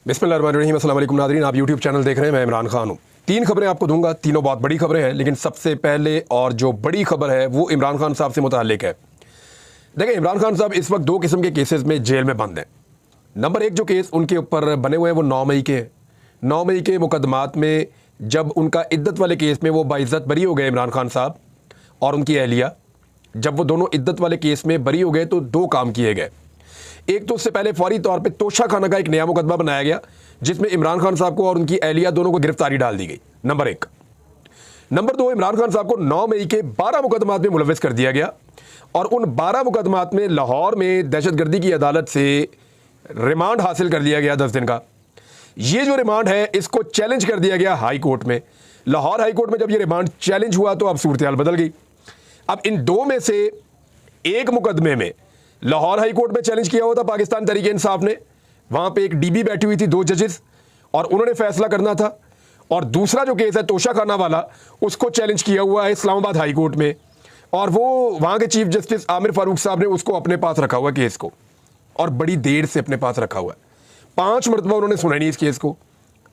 बिस्मिल्लाहिर्रहमानिर्रहीम। अस्सलाम वालेकुम नाज़रीन, आप यूट्यूब चैनल देख रहे हैं। मैं इमरान खान हूँ। 3 खबरें आपको दूंगा, तीनों बहुत बड़ी खबरें हैं, लेकिन सबसे पहले और जो बड़ी खबर है वो इमरान खान साहब से मुताल्लिक है। देखिए, इमरान खान साहब इस वक्त 2 किस्म के केसेस में जेल में बंद हैं। नंबर 1 जो केस उनके ऊपर बने हुए हैं वो 9 मई के हैं। 9 मई के मुकदमात में जब उनका इद्दत वाले केस में वो बाइज्जत बरी हो गए इमरान खान साहब और उनकी अहलिया, जब वो दोनों इद्दत वाले केस में बरी हो गए तो 2 काम किए गए। एक तो उससे पहले फौरी तौर पे तोशा खाना का एक नया मुकदमा बनाया गया जिसमें इमरान खान साहब को और उनकी अहलिया दोनों को गिरफ्तारी डाल दी गई। नंबर 1। नंबर 2, इमरान खान साहब को 9 मई के 12 मुकदमात में मुलविस कर दिया गया और उन 12 मुकदमात में लाहौर में दहशतगर्दी की अदालत से रिमांड हासिल कर लिया गया 10 दिन का। ये जो रिमांड है इसको चैलेंज कर दिया गया हाई कोर्ट में। लाहौर हाई कोर्ट में जब ये रिमांड चैलेंज हुआ तो अब सूरत हाल बदल गई। अब इन 2 में से एक मुकदमे में लाहौर हाई कोर्ट में चैलेंज किया हुआ था पाकिस्तान तहरीक इंसाफ ने, वहां पे एक डीबी बैठी हुई थी 2 जजेस और उन्होंने फैसला करना था। और दूसरा जो केस है तोशा खाना वाला, उसको चैलेंज किया हुआ है इस्लामाबाद हाई कोर्ट में और वो वहां के चीफ जस्टिस आमिर फारूक साहब ने उसको अपने पास रखा हुआ केस को, और बड़ी देर से अपने पास रखा हुआ है। 5 मरतबा उन्होंने सुना नहीं इस केस को,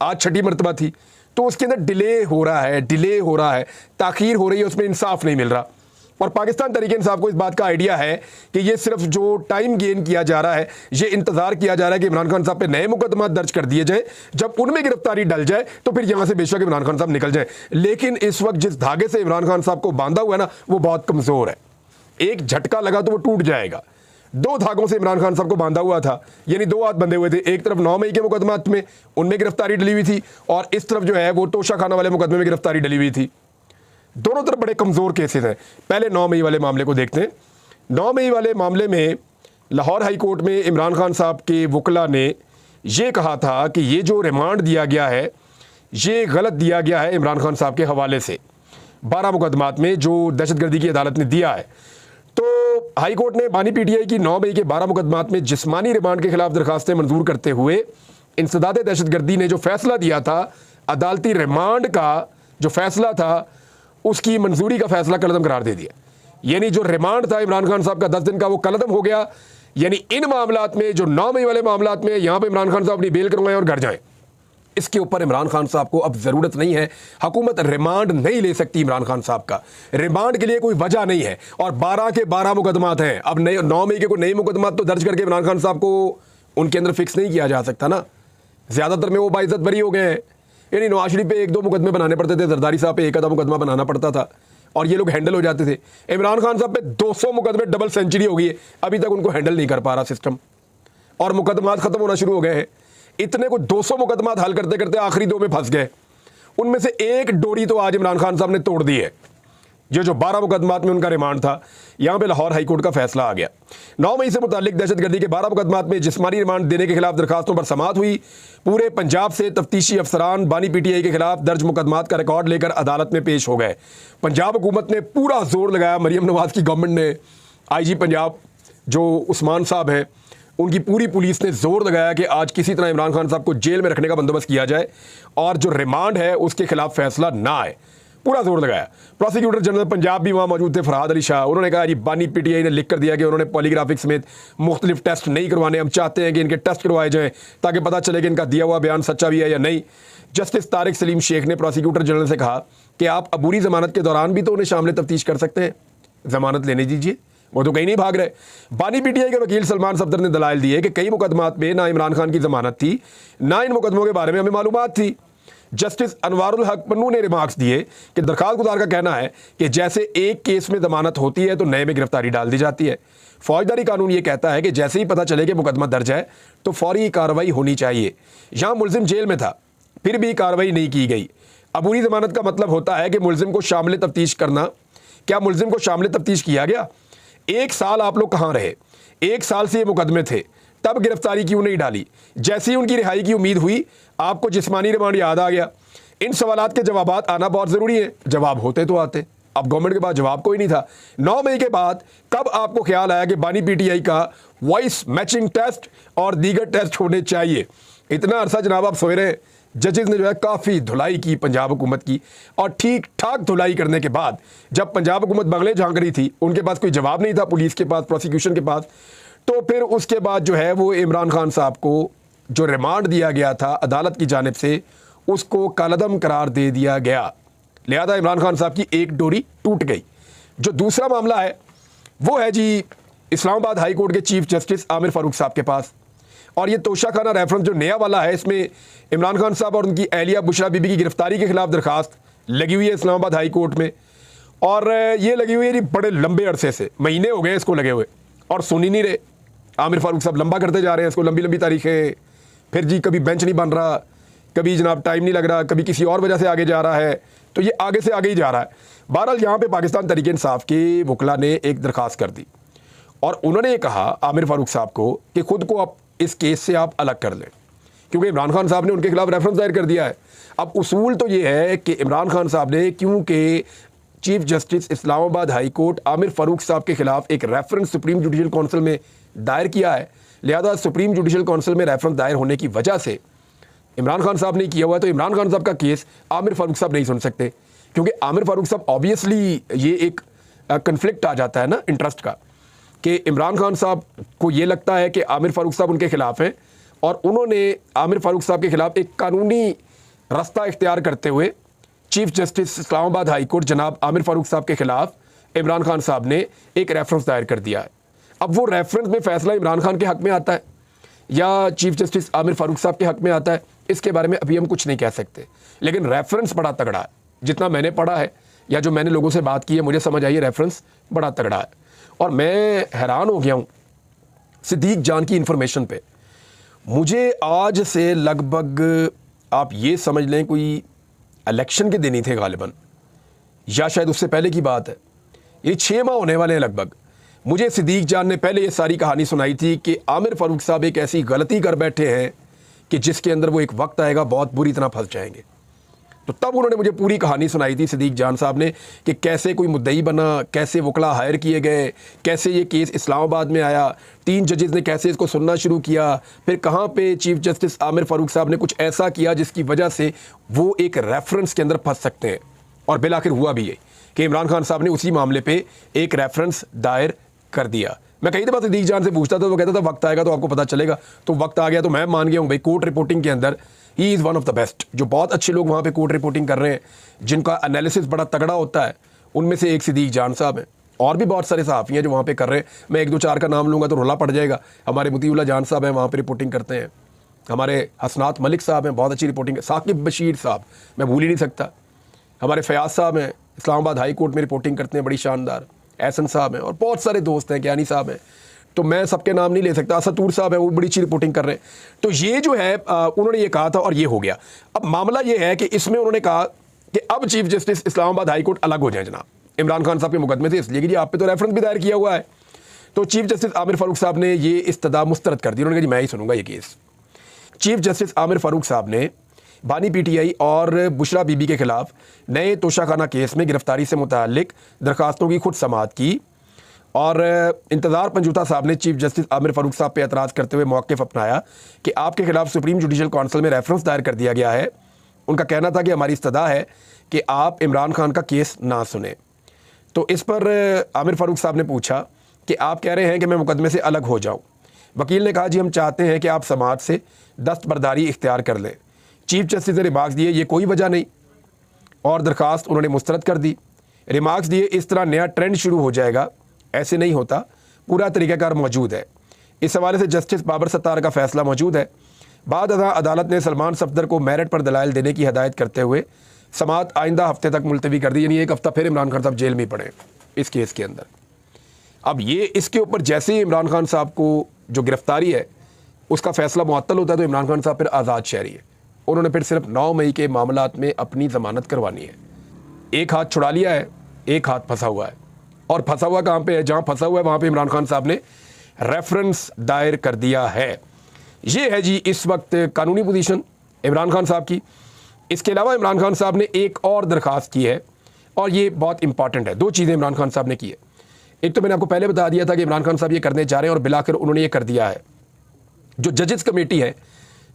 आज 6ठी मरतबा थी। तो उसके अंदर डिले हो रहा है, ताखीर हो रही है, उसमें इंसाफ नहीं मिल रहा। और पाकिस्तान तहरीक इंसाफ को इस बात का आइडिया है कि ये सिर्फ जो टाइम गेन किया जा रहा है, ये इंतजार किया जा रहा है कि इमरान खान साहब पे नए मुकदमा दर्ज कर दिए जाए, जब उनमें गिरफ्तारी डल जाए तो फिर यहां से बेशक इमरान खान साहब निकल जाए। लेकिन इस वक्त जिस धागे से इमरान खान साहब को बांधा हुआ है ना, वो बहुत कमजोर है। एक झटका लगा तो वो टूट जाएगा। 2 धागों से इमरान खान साहब को बांधा हुआ था, यानी 2 हाथ बंधे हुए थे। एक तरफ 9 मई के मुकदमात में उनमें गिरफ्तारी डली हुई थी और इस तरफ जो है वो तोशा खाना वाले मुकदमे में गिरफ्तारी डली हुई थी। दोनों तरफ बड़े कमज़ोर केसेस हैं। पहले 9 मई वाले मामले को देखते हैं। 9 मई वाले मामले में लाहौर हाई कोर्ट में इमरान खान साहब के वकला ने यह कहा था कि ये जो रिमांड दिया गया है ये गलत दिया गया है इमरान खान साहब के हवाले से। 12 मुकदमात में जो दहशतगर्दी की अदालत ने दिया है, तो हाई कोर्ट ने बानी पीटीआई की 9 मई के 12 मुकदमात में जिस्मानी रिमांड के खिलाफ दरखास्तें मंजूर करते हुए इंसदाद दहशतगर्दी ने जो फैसला दिया था, अदालती रिमांड का जो फैसला था उसकी मंजूरी का फैसला कलअदम करार दे दिया। यानी जो रिमांड था इमरान खान साहब का 10 दिन का, वो कलअदम हो गया। यानी इन मामलात में, जो 9 मई वाले मामलात में, यहां पे इमरान खान साहब अपनी बेल करवाएं और घर जाएं, इसके ऊपर इमरान खान साहब को अब जरूरत नहीं है। हुकूमत रिमांड नहीं ले सकती इमरान खान साहब का, रिमांड के लिए कोई वजह नहीं है। और 12 के 12 मुकदमात हैं। अब नए 9 मई के कोई नई मुकदमात तो दर्ज करके इमरान खान साहब को उनके अंदर फिक्स नहीं किया जा सकता ना। ज्यादातर में वो बाइज्जत बरी हो गए हैं। यानी नवाज शरीफ पे 1-2 मुकदमे बनाने पड़ते थे, जरदारी साहब पे 1 आधा मुकदमा बनाना पड़ता था और ये लोग हैंडल हो जाते थे। इमरान खान साहब पे 200 मुकदमे, डबल सेंचुरी हो गई है, अभी तक उनको हैंडल नहीं कर पा रहा सिस्टम और मुकदमात खत्म होना शुरू हो गए हैं। इतने को 200 मुकदमात हल करते करते आखिरी 2 में फंस गए। उनमें से एक डोरी तो आज इमरान खान साहब ने तोड़ दी है। ये जो 12 मुकदमात में उनका रिमांड था, यहां पे लाहौर हाई कोर्ट का फैसला आ गया। 9 मई से मुतालिक दहशतगर्दी के 12 मुकदमात में जिस्मानी रिमांड देने के खिलाफ दरखास्तों पर समाअत हुई। पूरे पंजाब से तफ्तीशी अफसरान बानी पीटीआई के खिलाफ दर्ज मुकदमात का रिकॉर्ड लेकर अदालत में पेश हो गए। पंजाब हुकूमत ने पूरा जोर लगाया, मरियम नवाज की गवर्नमेंट ने, IG पंजाब जो उस्मान साहब हैं, उनकी पूरी पुलिस ने जोर लगाया कि आज किसी तरह इमरान खान साहब को जेल में रखने का बंदोबस्त किया जाए और जो रिमांड है उसके खिलाफ फैसला ना आए। पूरा जोर लगाया। प्रोसिक्यूटर जनरल पंजाब भी वहाँ मौजूद थे, फरहाद अली शाह। उन्होंने कहा जी बानी पीटीआई ने लिख कर दिया कि उन्होंने पॉलीग्राफिक समेत मुख्तलिफ टेस्ट नहीं करवाने, हम चाहते हैं कि इनके टेस्ट करवाए जाएं ताकि पता चले कि इनका दिया हुआ बयान सच्चा भी है या नहीं। जस्टिस तारिक सलीम शेख ने प्रोसिक्यूटर जनरल से कहा कि आप अबूरी जमानत के दौरान भी तो उन्हें शामिल तफ्तीश कर सकते हैं, जमानत लेने दीजिए, वो तो कहीं नहीं भाग रहे। बानी पीटीआई के वकील सलमान सफदर ने दलाइल दिए कि कई मुकदमात में ना इमरान खान की जमानत थी, ना इन मुकदमों के बारे में हमें मालूमात थी। जस्टिस अनवारुल हक पन्नू ने रिमार्क्स दिए कि दरखास्त गुजार का कहना है कि जैसे एक केस में जमानत होती है तो नए में गिरफ्तारी डाल दी जाती है। फौजदारी कानून ये कहता है कि जैसे ही पता चले कि मुकदमा दर्ज है तो फौरी कार्रवाई होनी चाहिए। यहाँ मुलजिम जेल में था, फिर भी कार्रवाई नहीं की गई। अबूरी जमानत का मतलब होता है कि मुलजिम को शामिल तफ्तीश करना। क्या मुलजिम को शामिल तफ्तीश किया गया? 1 साल आप लोग कहाँ रहे? 1 साल से ये मुकदमे थे, तब गिरफ्तारी क्यों नहीं डाली? जैसे ही उनकी रिहाई की उम्मीद हुई, आपको जिस्मानी रिमांड याद आ गया। इन सवालात के जवाबात आना बहुत ज़रूरी है। जवाब होते तो आते, अब गवर्नमेंट के पास जवाब कोई नहीं था। 9 मई के बाद कब आपको ख्याल आया कि बानी पीटीआई का वॉइस मैचिंग टेस्ट और दीगर टेस्ट होने चाहिए? इतना अरसा जनाब आप सोए रहे। जजेस ने जो है काफ़ी धुलाई की पंजाब हुकूमत की, और ठीक ठाक धुलाई करने के बाद जब पंजाब हुकूमत बंगले झांक रही थी, उनके पास कोई जवाब नहीं था, पुलिस के पास, प्रोसिक्यूशन के पास, तो फिर उसके बाद जो है वो इमरान खान साहब को जो रिमांड दिया गया था अदालत की जानिब से उसको कालअदम करार दे दिया गया। लिहाजा इमरान खान साहब की एक डोरी टूट गई। जो दूसरा मामला है वो है जी इस्लामाबाद हाई कोर्ट के चीफ जस्टिस आमिर फारूक साहब के पास। और ये तोशाखाना रेफरेंस जो नया वाला है, इसमें इमरान खान साहब और उनकी अहलिया बुशरा बीबी की गिरफ्तारी के खिलाफ दरखास्त लगी हुई है इस्लामाबाद हाई कोर्ट में। और ये लगी हुई है जी बड़े लंबे अरसे से, महीने हो गए इसको लगे हुए, और सुन ही नहीं रहे। आमिर फारूक साहब लंबा करते जा रहे हैं इसको, लंबी लंबी तारीखें, फिर जी कभी बेंच नहीं बन रहा, कभी जनाब टाइम नहीं लग रहा, कभी किसी और वजह से आगे जा रहा है, तो ये आगे से आगे ही जा रहा है। बहरहाल यहाँ पे पाकिस्तान तहरीक इंसाफ के वकला ने एक दरखास्त कर दी और उन्होंने ये कहा आमिर फारूक साहब को कि खुद को आप इस केस से आप अलग कर लें, क्योंकि इमरान खान साहब ने उनके खिलाफ रेफरेंस दायर कर दिया है। अब उसूल तो ये है कि इमरान खान साहब ने, क्योंकि chief justice Islamabad high court Aamir Farooq साहब के खिलाफ एक रेफरेंस सुप्रीम जुडिशल काउंसिल में दायर किया है, लिहाजा सुप्रीम जुडिशल काउंसिल में रेफरेंस दायर होने की वजह से इमरान खान साहब ने किया हुआ है, तो इमरान खान साहब का केस आमिर फारूक साहब नहीं सुन सकते, क्योंकि आमिर फारूक साहब ऑब्वियसली ये एक कन्फ्लिक्ट आ जाता है ना इंटरेस्ट का, कि इमरान खान साहब को ये लगता है कि आमिर फारूक साहब उनके खिलाफ हैं और उन्होंने आमिर फारूक साहब के खिलाफ एक कानूनी रास्ता इख्तियार करते हुए chief justice Islamabad high court जनाब आमिर फारूक साहब के खिलाफ इमरान खान साहब ने एक रेफरेंस दायर कर दिया है। अब वो रेफरेंस में फैसला इमरान खान के हक में आता है या चीफ जस्टिस आमिर फारूक साहब के हक में आता है, इसके बारे में अभी हम कुछ नहीं कह सकते, लेकिन रेफरेंस बड़ा तगड़ा है। जितना मैंने पढ़ा है या जो मैंने लोगों से बात की है, मुझे समझ आई है रेफरेंस बड़ा तगड़ा है। और मैं हैरान हो गया हूँ सिद्दीक जान की इंफॉर्मेशन पे। मुझे आज से लगभग आप ये समझ लें कोई इलेक्शन के दिन ही थे गालिबन, या शायद उससे पहले की बात है, ये 6 माह होने वाले हैं लगभग। मुझे सिद्दीक जान ने पहले ये सारी कहानी सुनाई थी कि आमिर फारूक साहब एक ऐसी गलती कर बैठे हैं कि जिसके अंदर वो एक वक्त आएगा बहुत बुरी तरह फंस जाएंगे। तो तब उन्होंने मुझे पूरी कहानी सुनाई थी सिद्दीक जान साहब ने कि कैसे कोई मुद्दई बना, कैसे वकला हायर किए गए, कैसे ये केस इस्लामाबाद में आया, 3 जजेस ने कैसे इसको सुनना शुरू किया, फिर कहाँ पे चीफ जस्टिस आमिर फारूक साहब ने कुछ ऐसा किया जिसकी वजह से वो एक रेफरेंस के अंदर फंस सकते हैं। और बिलाखिर हुआ भी ये कि इमरान खान साहब ने उसी मामले पर एक रेफरेंस दायर कर दिया। मैं कई दफ़ा सिद्दीक जान से पूछता था, वो कहता था वक्त आएगा तो आपको पता चलेगा। तो वक्त आ गया तो मैं मान गया हूँ भाई, कोर्ट रिपोर्टिंग के अंदर he is one of the best. जो बहुत अच्छे लोग वहाँ पे कोर्ट रिपोर्टिंग कर रहे हैं, जिनका एनालिसिस बड़ा तगड़ा होता है, उनमें से एक सिद्दीक जान साहब हैं। और भी बहुत सारे सहाफ़ी हैं जो वहाँ पे कर रहे हैं। मैं 1-2-4 का नाम लूँगा तो रोला पड़ जाएगा। हमारे मुतीउल्लाह जान साहब हैं, वहाँ पर रिपोर्टिंग करते हैं। हमारे हसनात मलिक साहब हैं, बहुत अच्छी रिपोर्टिंग है। साकिब बशीर साहब मैं भूल ही नहीं सकता। हमारे फयाज साहब हैं, इस्लामाबाद हाई कोर्ट में रिपोर्टिंग करते हैं, बड़ी शानदार। एहसन साहब हैं और बहुत सारे दोस्त हैं, ज्ञानी साहब हैं, तो मैं सबके नाम नहीं ले सकता। असतूर साहब हैं, वो बड़ी अच्छी रिपोर्टिंग कर रहे हैं। तो ये जो है उन्होंने ये कहा था और ये हो गया। अब मामला ये है कि इसमें उन्होंने कहा कि अब chief justice Islamabad high court अलग हो जाए जनाब इमरान खान साहब के मुकदमे से, इसलिए कि आप पे तो रेफरेंस भी दायर किया हुआ है। तो चीफ जस्टिस आमिर फारूक साहब ने ये इस्तदा मुस्तरद कर दी। उन्होंने कहा जी मैं ही सुनूंगा ये case. Chief justice Aamir Farooq साहब ने बानी पीटीआई और बुशरा बीबी के खिलाफ नए तोशाखाना केस में गिरफ्तारी से मुताल्लिक दरखास्तों की खुद समाअत की और इंतज़ार पंजूता साहब ने चीफ जस्टिस आमिर फारूक साहब पे एतराज़ करते हुए मौक़िफ़ अपनाया कि आपके खिलाफ सुप्रीम जुडिशल काउंसिल में रेफरेंस दायर कर दिया गया है। उनका कहना था कि हमारी इस्तदा है कि आप इमरान खान का केस ना सुने। तो इस पर आमिर फारूक साहब ने पूछा कि आप कह रहे हैं कि मैं मुकदमे से अलग हो जाऊँ। वकील ने कहा जी हम चाहते हैं कि आप समाअत से दस्तबरदारी इख्तियार कर लें। चीफ जस्टिस ने रिमार्क्स दिए ये कोई वजह नहीं और दरखास्त उन्होंने मुस्तरद कर दी। रिमार्क्स दिए इस तरह नया ट्रेंड शुरू हो जाएगा, ऐसे नहीं होता, पूरा तरीक़ाकार मौजूद है। इस हवाले से जस्टिस बाबर सत्तार का फ़ैसला मौजूद है। बाद अदालत ने सलमान सफदर को मेरिट पर दलाइल देने की हदायत करते हुए समाअत आइंदा हफ्ते तक मुलतवी कर दी, यानी 1 हफ्ता फिर इमरान खान साहब जेल में पड़े इस केस के अंदर। अब ये इसके ऊपर जैसे ही इमरान खान साहब को जो गिरफ्तारी है उसका फ़ैसला मुअत्तल होता है तो इमरान खान साहब फिर आज़ाद शहरी है। उन्होंने फिर सिर्फ 9 मई के मामलात में अपनी ज़मानत करवानी है। एक हाथ छुड़ा लिया है, एक हाथ फंसा हुआ है। और फंसा हुआ कहाँ पे है? जहाँ फंसा हुआ है वहाँ पे इमरान खान साहब ने रेफरेंस दायर कर दिया है। ये है जी इस वक्त कानूनी पोजीशन इमरान खान साहब की। इसके अलावा इमरान खान साहब ने एक और दरख्वास्त की है और ये बहुत इंपॉर्टेंट है। 2 चीज़ें इमरान खान साहब ने की है। एक तो मैंने आपको पहले बता दिया था कि इमरान खान साहब ये करने जा रहे हैं और बिलाकर उन्होंने ये कर दिया है। जो जजेस कमेटी है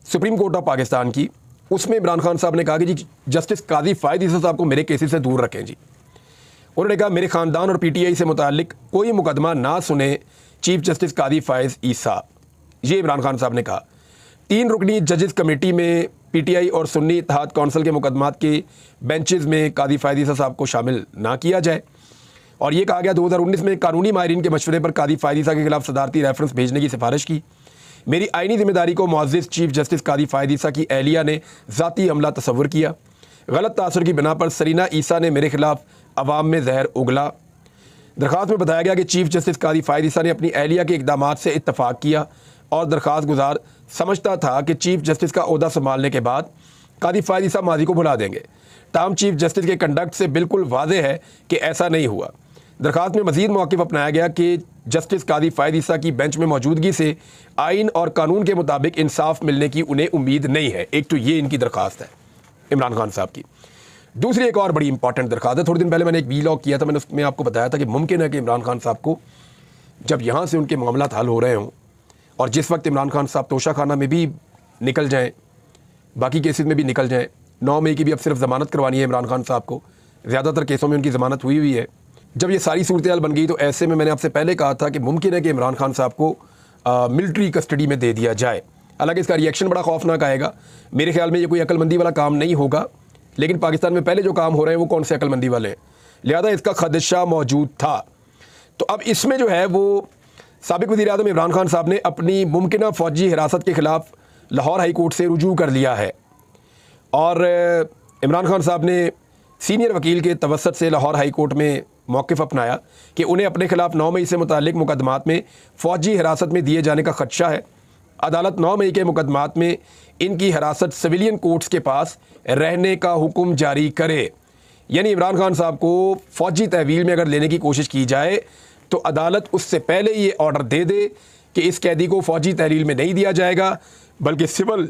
सुप्रीम कोर्ट ऑफ पाकिस्तान की, उसमें इमरान खान साहब ने कहा कि जी जस्टिस काजी फ़ायद ईसा साहब को मेरे केसेस से दूर रखें जी। उन्होंने कहा मेरे ख़ानदान और पीटीआई से मुताल्लिक कोई मुकदमा ना सुने चीफ जस्टिस काजी फ़ायद ईसा, ये इमरान खान साहब ने कहा। 3 रुकनी जजेस कमेटी में पीटीआई और सुन्नी इत्तेहाद कौंसिल के मुकदमात के बेंचेस में कादी फ़ायद ईसा साहब को शामिल ना किया जाए। और ये कहा गया 2019 में कानूनी माहिरीन के मशवरे पर कादी फ़ायद ईसा के खिलाफ सदारती रेफरेंस भेजने की सिफारिश की। मेरी आइनी जिम्मेदारी को मुअज़्ज़िज़ चीफ जस्टिस कादी फ़ायद ईसा की एहलिया ने ज़ाती हमला तस्वुर किया। गलत तासुर की बिना पर सरीना ईसा ने मेरे खिलाफ अवाम में जहर उगला। दरख्वास्त में बताया गया कि चीफ जस्टिस कादी फ़ायद ईसा ने अपनी एहलिया के इक़दामात से इत्तफ़ाक़ किया और दरख्वास्त गुजार समझता था कि चीफ जस्टिस का ओहदा संभालने के बाद कादी फ़ायद ईसा माजी को भुला देंगे। ताहम चीफ जस्टिस के कंडक्ट से बिल्कुल वाज़ेह है कि ऐसा नहीं हुआ। दरख्वास्त में मज़ीद मौक़िफ़ अपनाया गया कि जस्टिस कादी फ़ायद ईसा की बेंच में मौजूदगी से आइन और कानून के मुताबिक इंसाफ मिलने की उन्हें उम्मीद नहीं है। एक तो ये इनकी दरख्वास्त है इमरान खान साहब की। दूसरी एक और बड़ी इंपॉर्टेंट दरख्वास्त है। थोड़े दिन पहले मैंने एक वीलॉग किया था, मैंने उसमें आपको बताया था कि मुमकिन है कि इमरान खान साहब को जब यहाँ से उनके मामला हल हो रहे हों और जिस वक्त इमरान खान साहब तोशा खाना में भी निकल जाएँ, बाकी केसेस में भी निकल जाएँ, 9 मई की भी अब सिर्फ ज़मानत करवानी है इमरान खान साहब को, ज़्यादातर केसों में उनकी ज़मानत हुई है। जब ये सारी सूरत हाल बन गई तो ऐसे में मैंने आपसे पहले कहा था कि मुमकिन है कि इमरान खान साहब को मिलिट्री कस्टडी में दे दिया जाए। हालांकि इसका रिएक्शन बड़ा खौफनाक आएगा। मेरे ख्याल में ये कोई अक्लमंदी वाला काम नहीं होगा, लेकिन पाकिस्तान में पहले जो काम हो रहे हैं वो कौन से अक्लमंदी वाले हैं, लिहाजा इसका खदशा मौजूद था। तो अब इसमें जो है वो साबिक वज़ीर आज़म इमरान खान साहब ने अपनी मुमकिना फ़ौजी हिरासत के ख़िलाफ़ लाहौर हाई कोर्ट से रुजू कर लिया है और इमरान खान साहब ने सीनियर वकील के तवस्सुत से लाहौर हाई कोर्ट में मौक़िफ़ अपनाया कि उन्हें अपने खिलाफ 9 मई से मुताल्लिक़ मुकदमात में फ़ौजी हिरासत में दिए जाने का ख़दशा है। अदालत 9 मई के मुकदमात में इनकी हिरासत सिविलियन कोर्ट्स के पास रहने का हुक्म जारी करे। यानी इमरान खान साहब को फ़ौजी तहवील में अगर लेने की कोशिश की जाए तो अदालत उससे पहले ये ऑर्डर दे दे कि इस कैदी को फ़ौजी तहवील में नहीं दिया जाएगा, बल्कि सिविल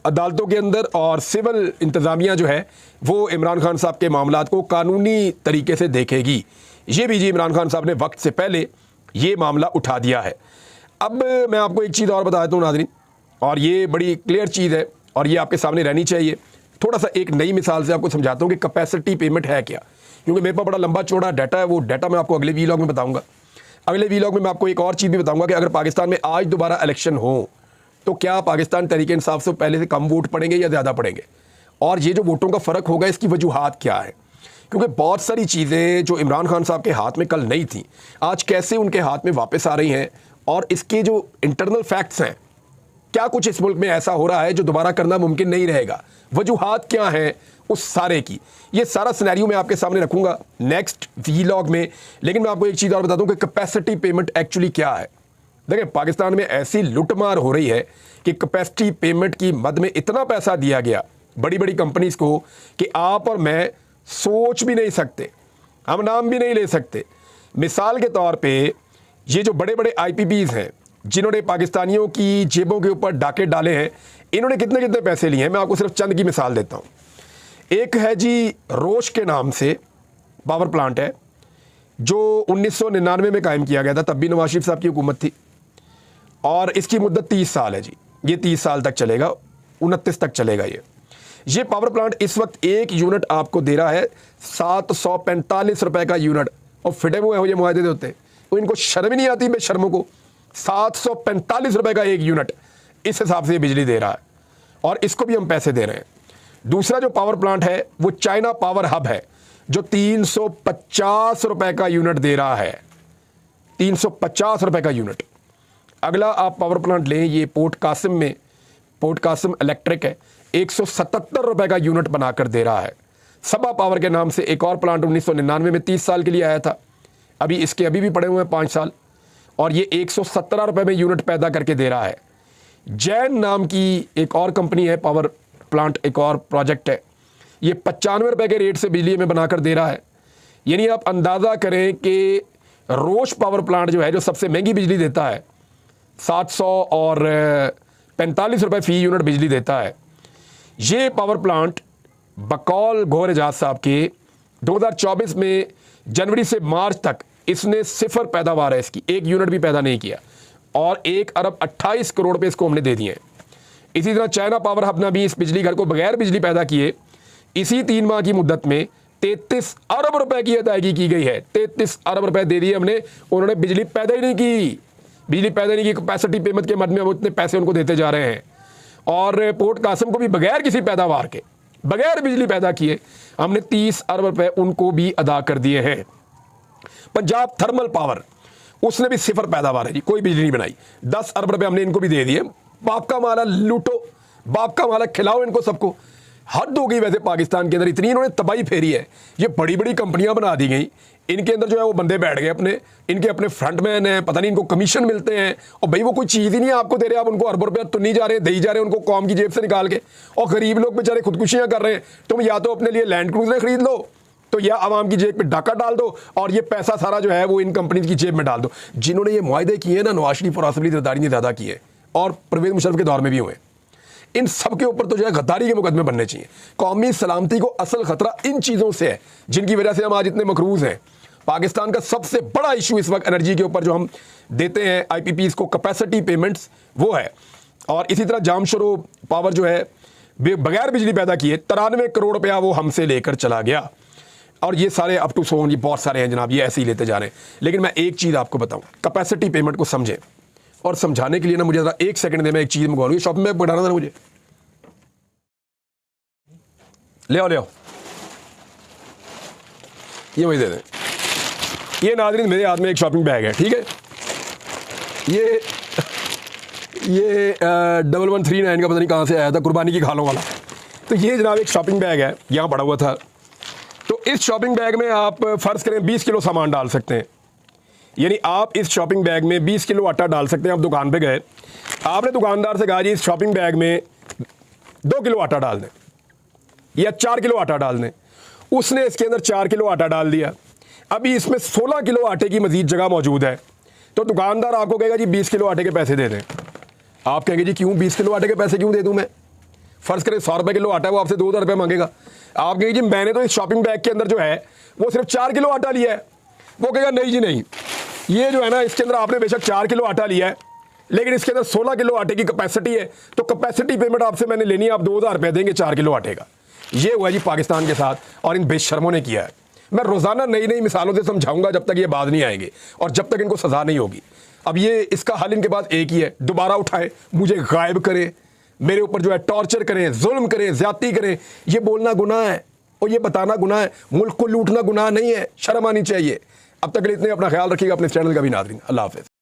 अदालतों के अंदर और सिविल इंतज़ामिया जो है वो इमरान खान साहब के मामलात को कानूनी तरीके से देखेगी। ये भी जी इमरान खान साहब ने वक्त से पहले ये मामला उठा दिया है। अब मैं आपको एक चीज़ और बता देता हूँ नाज़रीन, और ये बड़ी क्लियर चीज़ है और ये आपके सामने रहनी चाहिए। थोड़ा सा एक नई मिसाल से आपको समझाता हूँ कि कैपेसिटी पेमेंट है क्या, क्योंकि मेरे पास बड़ा लंबा चौड़ा डाटा है। वो डाटा मैं आपको अगले वीलॉग में बताऊँगा। अगले वीलॉग में मैं आपको एक और चीज़ भी बताऊँगा कि अगर पाकिस्तान में आज दोबारा इलेक्शन हो तो क्या पाकिस्तान तहरीक इंसाफ से पहले से कम वोट पड़ेंगे या ज़्यादा पड़ेंगे, और ये जो वोटों का फ़र्क होगा इसकी वजूहात क्या है। क्योंकि बहुत सारी चीज़ें जो इमरान खान साहब के हाथ में कल नहीं थी आज कैसे उनके हाथ में वापस आ रही हैं, और इसके जो इंटरनल फैक्ट्स हैं, क्या कुछ इस मुल्क में ऐसा हो रहा है जो दोबारा करना मुमकिन नहीं रहेगा, वजूहात क्या हैं उस सारे की, ये सारा सिनेरियो मैं आपके सामने रखूँगा नेक्स्ट वीलॉग में। लेकिन मैं आपको एक चीज़ और बता दूँ कि कैपेसिटी पेमेंट एक्चुअली क्या है। देखिए पाकिस्तान में ऐसी लुटमार हो रही है कि कैपेसिटी पेमेंट की मद में इतना पैसा दिया गया बड़ी बड़ी कंपनीज़ को कि आप और मैं सोच भी नहीं सकते, हम नाम भी नहीं ले सकते। मिसाल के तौर पे ये जो बड़े बड़े IPPs हैं जिन्होंने पाकिस्तानियों की जेबों के ऊपर डाके डाले हैं, इन्होंने कितने कितने पैसे लिए हैं, मैं आपको सिर्फ चंद की मिसाल देता हूँ। एक है जी रोश के नाम से पावर प्लांट है जो 1999 में कायम किया गया था, तब भी नवाज शरीफ साहब की हुकूमत थी, और इसकी मुद्दत 30 साल है जी। ये 30 साल तक चलेगा, 29 तक चलेगा। ये पावर प्लांट इस वक्त एक यूनिट आपको दे रहा है 745 रुपए का यूनिट, और फिटे हुए हो ये मुआहदे देते हैं, तो इनको शर्म ही नहीं आती बेशर्मों को। 745 रुपए का एक यूनिट इस हिसाब से ये बिजली दे रहा है, और इसको भी हम पैसे दे रहे हैं। दूसरा जो पावर प्लांट है वो चाइना पावर हब है जो 350 रुपए का यूनिट दे रहा है, 350 रुपए का यूनिट। अगला आप पावर प्लांट लें, ये पोर्ट कासिम में, पोर्ट कासिम इलेक्ट्रिक है, 177 रुपए का यूनिट बनाकर दे रहा है। सबा पावर के नाम से एक और प्लांट 1999 में 30 साल के लिए आया था, अभी इसके अभी भी पड़े हुए हैं 5 साल, और ये 117 रुपए में यूनिट पैदा करके दे रहा है। जैन नाम की एक और कंपनी है, पावर प्लांट एक और प्रोजेक्ट है, ये 95 रुपए के रेट से बिजली में बनाकर दे रहा है। यानी आप अंदाज़ा करें कि रोश पावर प्लांट जो है, जो सबसे महंगी बिजली देता है, 700 और 45 रुपए फी यूनिट बिजली देता है। ये पावर प्लांट बकौल गौहर एजाज साहब के 2024 में जनवरी से मार्च तक इसने 0 पैदावार है, इसकी एक यूनिट भी पैदा नहीं किया, और 1 अरब 28 करोड़ रुपए इसको हमने दे दिए हैं। इसी तरह चाइना पावर हब ने भी इस बिजली घर को बगैर बिजली पैदा किए इसी 3 माह की मुद्दत में 33 अरब रुपए की अदायगी की गई है। 33 अरब रुपए दे दिए हमने, उन्होंने बिजली पैदा ही नहीं की, बिजली पैदा नहीं की। कैपेसिटी पेमेंट के मद में वो इतने पैसे उनको देते जा रहे हैं। और पोर्ट कासिम को भी बगैर किसी पैदावार के, बगैर बिजली पैदा किए हमने 30 अरब रुपए उनको भी अदा कर दिए हैं। पंजाब थर्मल पावर, उसने भी सिफर पैदावार है जी, कोई बिजली नहीं बनाई, 10 अरब रुपए हमने इनको भी दे दिए। बाप का माला लूटो, बाप का माला खिलाओ इनको सबको। हद हो गई वैसे पाकिस्तान के अंदर, इतनी इन्होंने तबाही फेरी है। ये बड़ी बड़ी कंपनियां बना दी गई, इनके अंदर जो है वो बंदे बैठ गए अपने, इनके अपने फ्रंटमैन हैं, पता नहीं इनको कमीशन मिलते हैं, और भाई वो कोई चीज़ ही नहीं है आपको दे रहे, आप उनको अरबों रुपया तो नहीं जा रहे, दे जा रहे हैं उनको कौम की जेब से निकाल के। और गरीब लोग बेचारे खुदकुशियां कर रहे हैं। तुम या तो अपने लिए लैंड क्रूजर खरीद लो, तो या आवाम की जेब पे डाका डाल दो, और ये पैसा सारा जो है वो इन कंपनीज की जेब में डाल दो। जिन्होंने ये मुआहदे किए हैं ना, नवाज शरीफ और आसिफ अली जरदारी ने ज़्यादा किए, और परवेज मुशर्रफ के दौर में भी हुए। इन सब के ऊपर तो जो है गद्दारी के मुकदमे बनने चाहिए। कौमी सलामती को असल खतरा इन चीज़ों से है जिनकी वजह से हम आज इतने मकरूज हैं। पाकिस्तान का सबसे बड़ा इशू इस वक्त एनर्जी के ऊपर जो हम देते हैं आईपीपीज को, कैपेसिटी पेमेंट्स, वो है। और इसी तरह जामशरो पावर जो है बगैर बिजली पैदा किए 93 करोड़ रुपया वो हमसे लेकर चला गया। और ये सारे अप टू सोन, ये बहुत सारे हैं जनाब, ये ऐसे ही लेते जा रहे हैं। लेकिन मैं एक चीज़ आपको बताऊं, कैपेसिटी पेमेंट को समझें, और समझाने के लिए ना मुझे ज़रा एक सेकंड दे, मैं एक चीज़ मंगवा लूँ। शॉपिंग बैग बढ़ाना था मुझे, ले आओ ले आओ, ये मुझे दे दें। ये नाज़रीन मेरे हाथ में एक शॉपिंग बैग है, ठीक है। ये 1139 का पता नहीं कहाँ से आया था, कुर्बानी की खालों वाला। तो ये जनाब एक शॉपिंग बैग है, यहाँ पड़ा हुआ था। तो इस शॉपिंग बैग में आप फ़र्ज़ करें 20 किलो सामान डाल सकते हैं। यानी आप इस शॉपिंग बैग में 20 किलो आटा डाल सकते हैं। आप दुकान पे गए, आपने दुकानदार से कहा जी इस शॉपिंग बैग में 2 किलो आटा डाल दें या 4 किलो आटा डाल दें। उसने इसके अंदर 4 किलो आटा डाल दिया। अभी इसमें 16 किलो आटे की मजीद जगह मौजूद है। तो दुकानदार आपको कहेगा जी 20 किलो आटे के पैसे दे दें। आप कहेंगे जी क्यों 20 किलो आटे के पैसे क्यों दे दूं मैं? फ़र्ज़ करें 100 रुपये किलो आटा है, वो आपसे 2000 रुपये मांगेगा। आप कहेंगे जी मैंने तो इस शॉपिंग बैग के अंदर जो है वो सिर्फ 4 किलो आटा लिया है। वो कहेगा नहीं जी नहीं, ये जो है ना इसके अंदर आपने बेशक 4 किलो आटा लिया है, लेकिन इसके अंदर 16 किलो आटे की कैपेसिटी है। तो कैपेसिटी पेमेंट आपसे मैंने लेनी है, आप 2000 रुपये देंगे 4 किलो आटे का। ये हुआ जी पाकिस्तान के साथ, और इन बेशर्मों ने किया है। मैं रोज़ाना नई नई मिसालों से समझाऊंगा जब तक ये बात नहीं आएंगे और जब तक इनको सज़ा नहीं होगी। अब ये इसका हल इनके पास एक ही है, दोबारा उठाए, मुझे गायब करें, मेरे ऊपर जो है टॉर्चर करें, जुल्म करें, ज़्यादती करें। ये बोलना गुनाह है और ये बताना गुनाह है। मुल्क को लूटना गुनाह नहीं है, शर्म आनी चाहिए। अब तक इतने अपना ख्याल रखिएगा, अपने चैनल का भी नाज़रीन। अल्लाह हाफ़िज़।